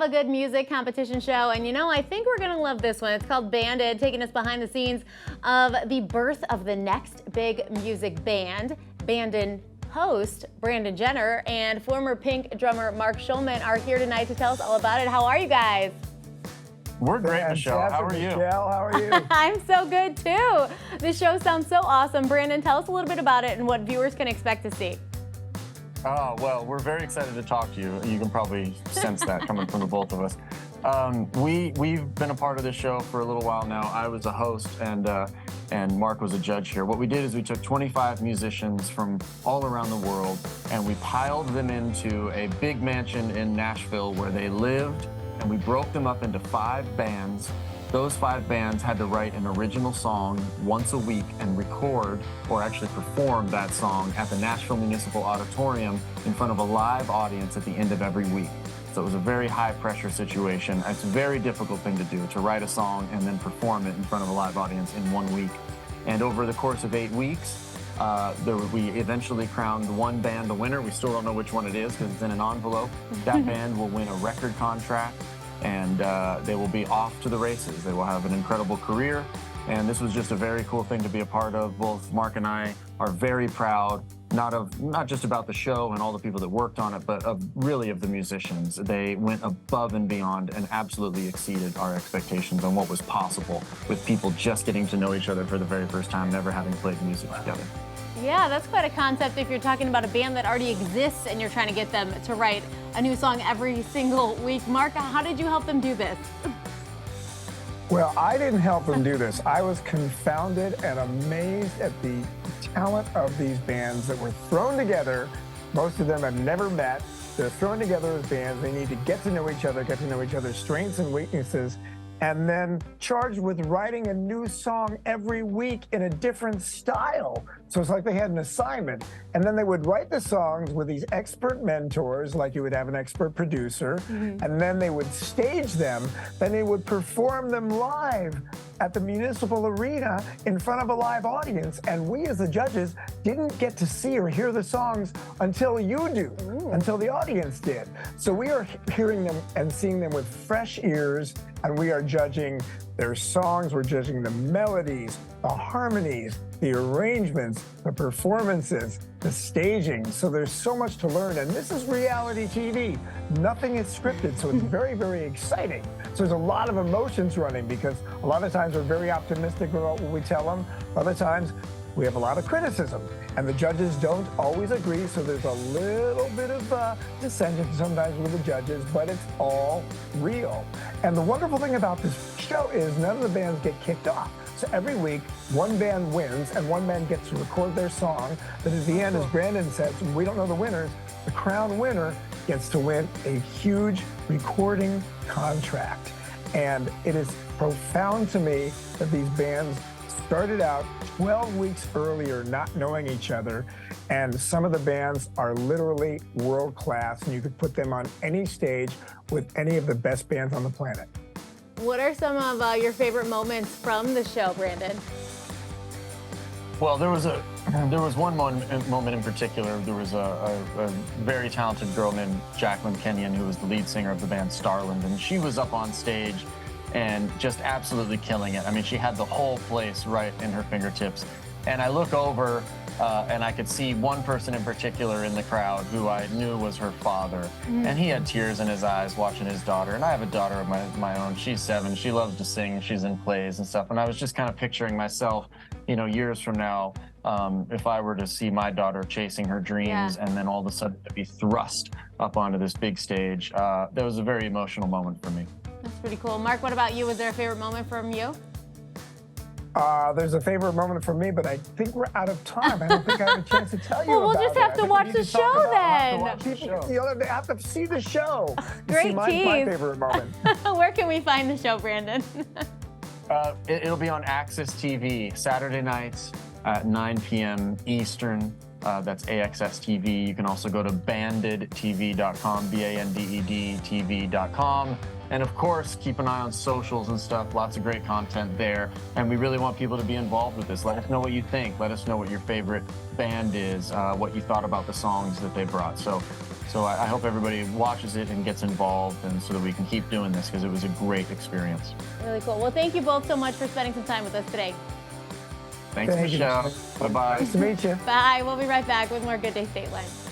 good music competition show, and you know, I think we're gonna love this one. It's called Banded, taking us behind the scenes of the birth of the next big music band. Banded host Brandon Jenner and former Pink drummer Mark Schulman are here tonight to tell us all about it. How are you guys? We're great, Michelle. How are you? Michelle, how are you? I'm so good too. This show sounds so awesome. Brandon, tell us a little bit about it and what viewers can expect to see. Oh, well, we're very excited to talk to you. You can probably sense that coming from the both of us. We've been a part of this show for a little while now. I was a host and Mark was a judge here. What we did is we took 25 musicians from all around the world and we piled them into a big mansion in Nashville where they lived, and we broke them up into 5 bands. Those 5 bands had to write an original song once a week and record, or actually perform that song at the Nashville Municipal Auditorium in front of a live audience at the end of every week. So it was a very high pressure situation. It's a very difficult thing to do, to write a song and then perform it in front of a live audience in 1 week. And over the course of 8 weeks, we eventually crowned one band the winner. We still don't know which one it is because it's in an envelope. That band will win a record contract, and they will be off to the races. They will have an incredible career, and this was just a very cool thing to be a part of. Both Mark and I are very proud, not just about the show and all the people that worked on it, but really of the musicians. They went above and beyond and absolutely exceeded our expectations on what was possible with people just getting to know each other for the very first time, never having played music together. Yeah, that's quite a concept if you're talking about a band that already exists and you're trying to get them to write a new song every single week. Mark, how did you help them do this? Well, I didn't help them do this. I was confounded and amazed at the talent of these bands that were thrown together. Most of them have never met. They're thrown together as bands. They need to get to know each other, get to know each other's strengths and weaknesses, and then charged with writing a new song every week in a different style. So it's like they had an assignment. And then they would write the songs with these expert mentors, like you would have an expert producer, and then they would stage them, then they would perform them live at the municipal arena in front of a live audience. And we as the judges didn't get to see or hear the songs until you do, until the audience did. So we are hearing them and seeing them with fresh ears, and we are judging their songs, we're judging the melodies, the harmonies, the arrangements, the performances, the staging. So there's so much to learn, and this is reality TV. Nothing is scripted, so it's very, very exciting. So there's a lot of emotions running because a lot of times we're very optimistic about what we tell them. Other times we have a lot of criticism, and the judges don't always agree, so there's a little bit of dissension sometimes with the judges, but it's all real. And the wonderful thing about this show is none of the bands get kicked off. So every week, one band wins, and one band gets to record their song. But at the end, as Brandon says, we don't know the winners. The crowned winner gets to win a huge recording contract. And it is profound to me that these bands started out 12 weeks earlier not knowing each other, and some of the bands are literally world class, and you could put them on any stage with any of the best bands on the planet. What are some of your favorite moments from the show, Brandon? Well, there was one moment in particular. There was a very talented girl named Jacqueline Kenyon who was the lead singer of the band Starland, and she was up on stage and just absolutely killing it. I mean, she had the whole place right in her fingertips. And I look over and I could see one person in particular in the crowd who I knew was her father. And he had tears in his eyes watching his daughter. And I have a daughter of my own. She's 7. She loves to sing. She's in plays and stuff. And I was just kind of picturing myself, you know, years from now, if I were to see my daughter chasing her dreams and then all of a sudden to be thrust up onto this big stage. That was a very emotional moment for me. That's pretty cool. Mark, what about you? Was there a favorite moment from you? There's a favorite moment for me, but I think we're out of time. I don't think I have a chance to tell you well, we'll about just it. have to watch the show then. They have to see the show. Great see my favorite moment. Where can we find the show, Brandon? It'll be on AXS TV Saturday nights at 9 p.m. Eastern. That's AXS TV. You can also go to bandedtv.com, BANDED TV.com. And of course, keep an eye on socials and stuff. Lots of great content there. And we really want people to be involved with this. Let us know what you think. Let us know what your favorite band is, what you thought about the songs that they brought. So So I hope everybody watches it and gets involved, and so that we can keep doing this, because it was a great experience. Really cool. Well, thank you both so much for spending some time with us today. Thanks, Thank you. Michelle. Bye-bye. Nice to meet you. Bye. We'll be right back with more Good Day Stateline.